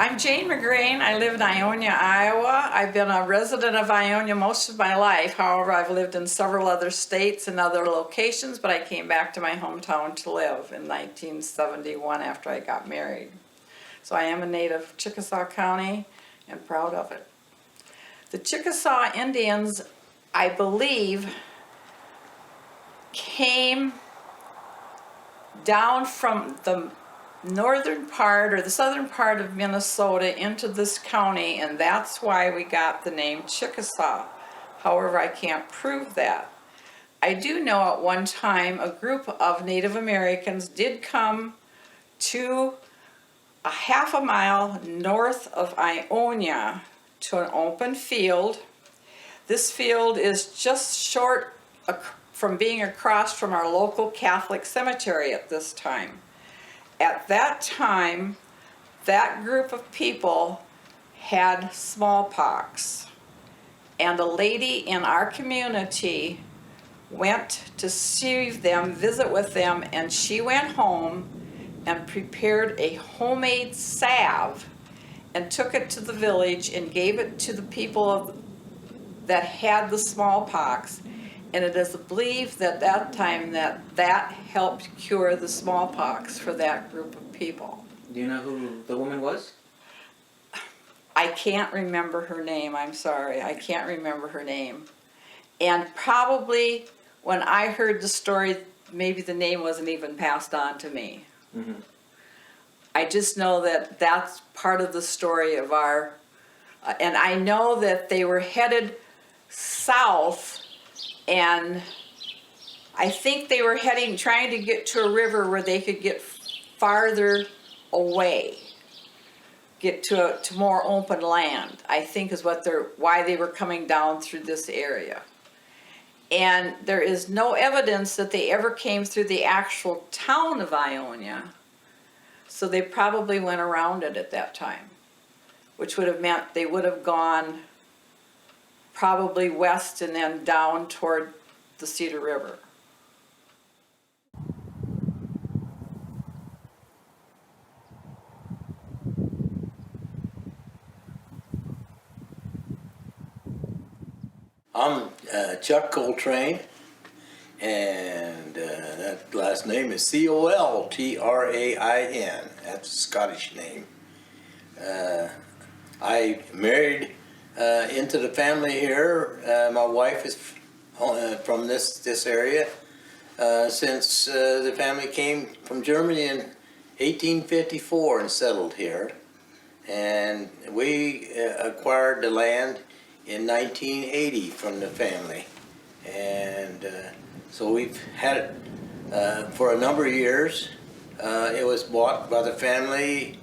I'm Jane McGrain. I live in Ionia, Iowa. I've been a resident of Ionia most of my life. However, I've lived in several other states and other locations, but I came back to my hometown to live in 1971 after I got married. So I am a native of Chickasaw County and proud of it. The Chickasaw Indians, I believe, came down from the northern part or the southern part of Minnesota into this county, and that's why we got the name Chickasaw. However, I can't prove that. I do know at one time a group of Native Americans did come to a half a mile north of Ionia to an open field. This field is just short from being across from our local Catholic cemetery at this time. At that time, that group of people had smallpox, and a lady in our community went to see them, visit with them, and she went home and prepared a homemade salve and took it to the village and gave it to the people that had the smallpox. And it is believed that that time that helped cure the smallpox for that group of people. Do you know who the woman was? I can't remember her name, I'm sorry. I can't remember her name. And probably when I heard the story, maybe the name wasn't even passed on to me. Mm-hmm. I just know that that's part of the story of our, and I know that they were headed south, and I think they were trying to get to a river where they could get farther away, get to more open land, I think is why they were coming down through this area. And there is no evidence that they ever came through the actual town of Ionia, so they probably went around it at that time, which would have meant they would have gone probably west and then down toward the Cedar River. I'm Chuck Coltrane, and that last name is Coltrain. That's a Scottish name. I married into the family here. My wife is from this area since the family came from Germany in 1854 and settled here. And we acquired the land in 1980 from the family. And so we've had it for a number of years. It was bought by the family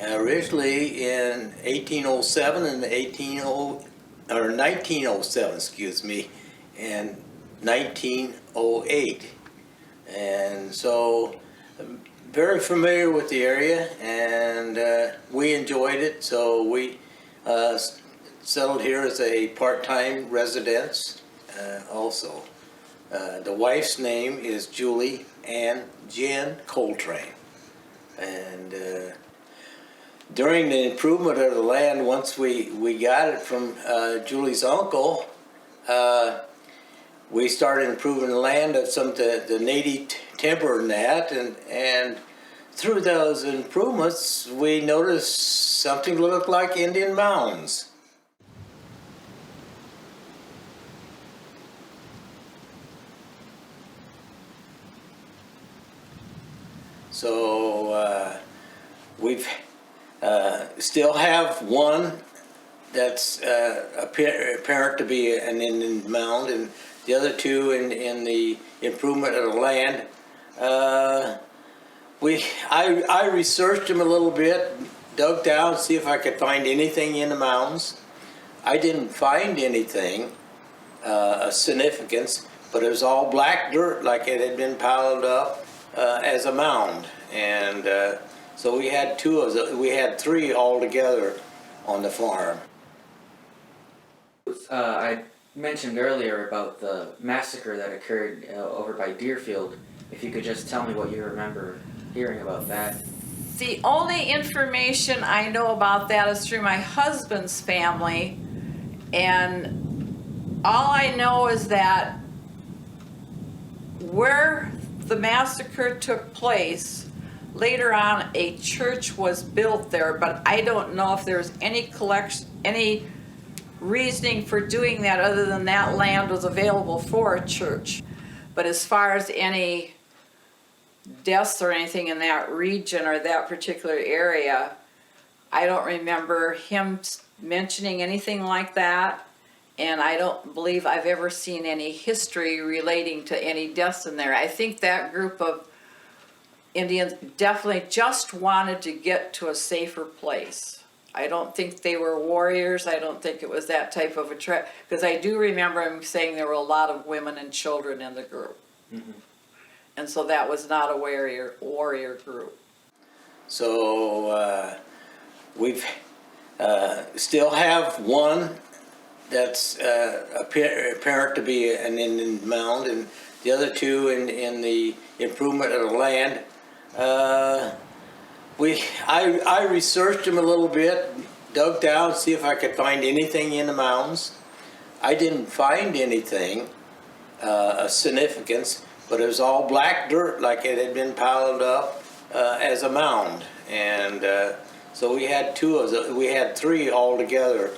originally in 1807 and 1907, excuse me, and 1908. And so very familiar with the area, and we enjoyed it, so we settled here as a part-time residence also. The wife's name is Julie Ann Jen Coltrane, and during the improvement of the land, once we got it from Julie's uncle, we started improving the land of some of the native timber and that, and through those improvements, we noticed something that looked like Indian mounds. So we've still have one that's apparent to be an Indian mound, and the other two in the improvement of the land. I researched them a little bit, dug down, see if I could find anything in the mounds. I didn't find anything of significance, but it was all black dirt, like it had been piled up as a mound. And so we had three altogether on the farm. I mentioned earlier about the massacre that occurred over by Deerfield. If you could just tell me what you remember hearing about that. The only information I know about that is through my husband's family, and all I know is that where the massacre took place, later on a church was built there, but I don't know if there's any reasoning for doing that other than that land was available for a church. But as far as any deaths or anything in that region or that particular area, I don't remember him mentioning anything like that, and I don't believe I've ever seen any history relating to any deaths in there. I think that group of Indians definitely just wanted to get to a safer place. I don't think they were warriors. I don't think it was that type of a trip, because I do remember him saying there were a lot of women and children in the group. Mm-hmm. And so that was not a warrior group. So we've still have one that's apparent to be an Indian mound, and the other two in the improvement of the land. I researched them a little bit, dug down, see if I could find anything in the mounds. I didn't find anything of significance, but it was all black dirt, like it had been piled up as a mound. And so we had three altogether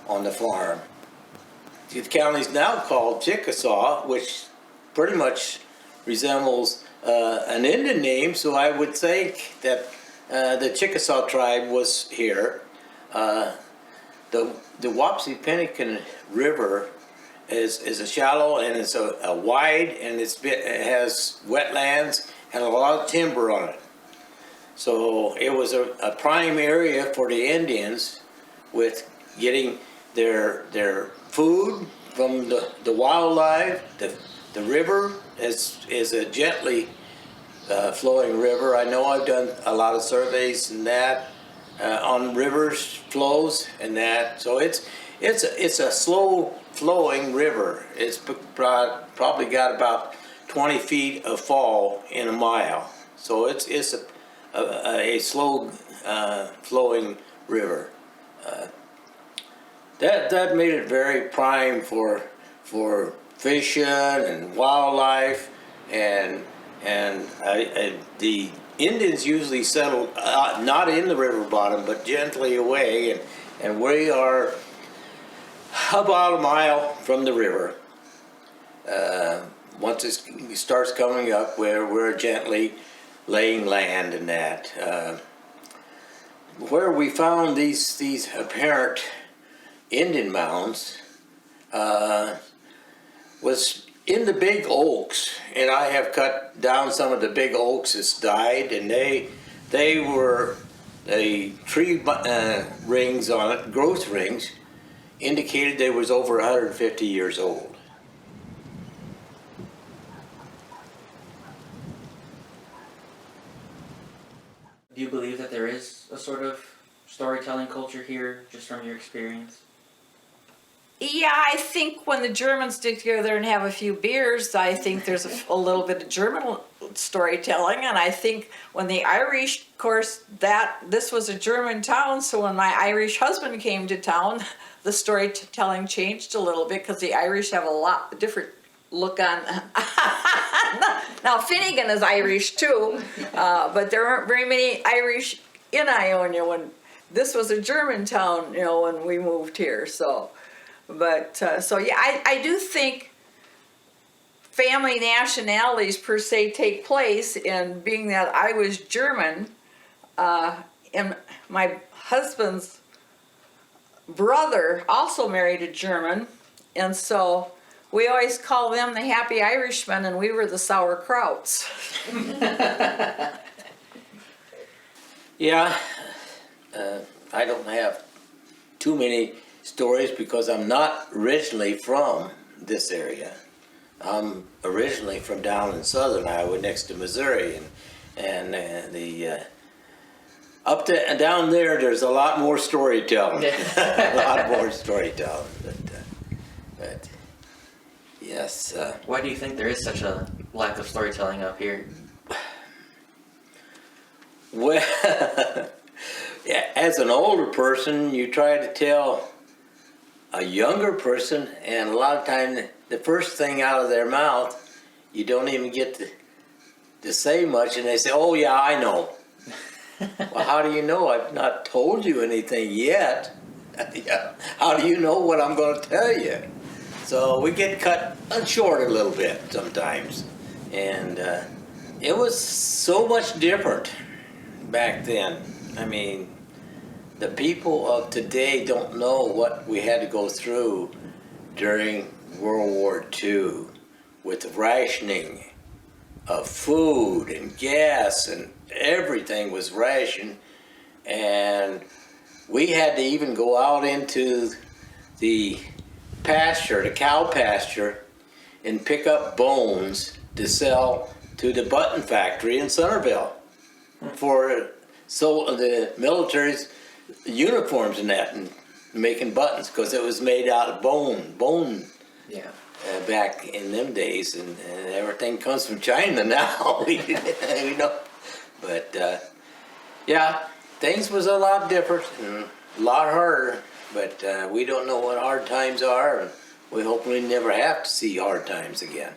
on the farm. The county's now called Chickasaw, which pretty much resembles an Indian name, so I would think that the Chickasaw tribe was here. The Wapsipinicon River is a shallow, and it's a wide, and it has wetlands and a lot of timber on it. So it was a prime area for the Indians with getting their food from the wildlife. The river is a gently flowing river. I know I've done a lot of surveys and that on rivers flows and that. So it's a slow flowing river. It's probably got about 20 feet of fall in a mile. So it's a slow flowing river. That made it very prime for fishing and wildlife, and the Indians usually settled not in the river bottom but gently away, and we are about a mile from the river. Once it starts coming up, we're gently laying land and that. Where we found these apparent Indian mounds was in the big oaks, and I have cut down some of the big oaks that's died, and they were the tree rings on it, growth rings, indicated they was over 150 years old. Do you believe that there is a sort of storytelling culture here, just from your experience? Yeah, I think when the Germans get together and have a few beers, I think there's a little bit of German storytelling. And I think when the Irish, of course, this was a German town, so when my Irish husband came to town, the storytelling changed a little bit, because the Irish have a lot different look on. Now Finnegan is Irish too, but there aren't very many Irish in Ionia. When this was a German town, when we moved here, so. But so yeah, I do think family nationalities per se take place, and being that I was German, and my husband's brother also married a German, and so we always call them the happy Irishmen, and we were the sauerkrauts. Yeah, I don't have too many stories because I'm not originally from this area. I'm originally from down in southern Iowa next to Missouri, and up to and down there's a lot more storytelling. A lot more storytelling, but yes. Why do you think there is such a lack of storytelling up here? Well, yeah, as an older person, you try to tell a younger person, and a lot of times the first thing out of their mouth, you don't even get to say much, and they say, "Oh yeah, I know." Well, how do you know? I've not told you anything yet. Yeah. How do you know what I'm going to tell you? So we get cut short a little bit sometimes, and it was so much different back then. I mean, the people of today don't know what we had to go through during World War II with the rationing of food and gas, and everything was rationed, and we had to even go out into the pasture, the cow pasture, and pick up bones to sell to the button factory in Centerville for the military's uniforms and that, and making buttons, because it was made out of bone Yeah. back in them days, and everything comes from China now. we know, but yeah, things was a lot different and a lot harder. But we don't know what hard times are, and we hope we never have to see hard times again.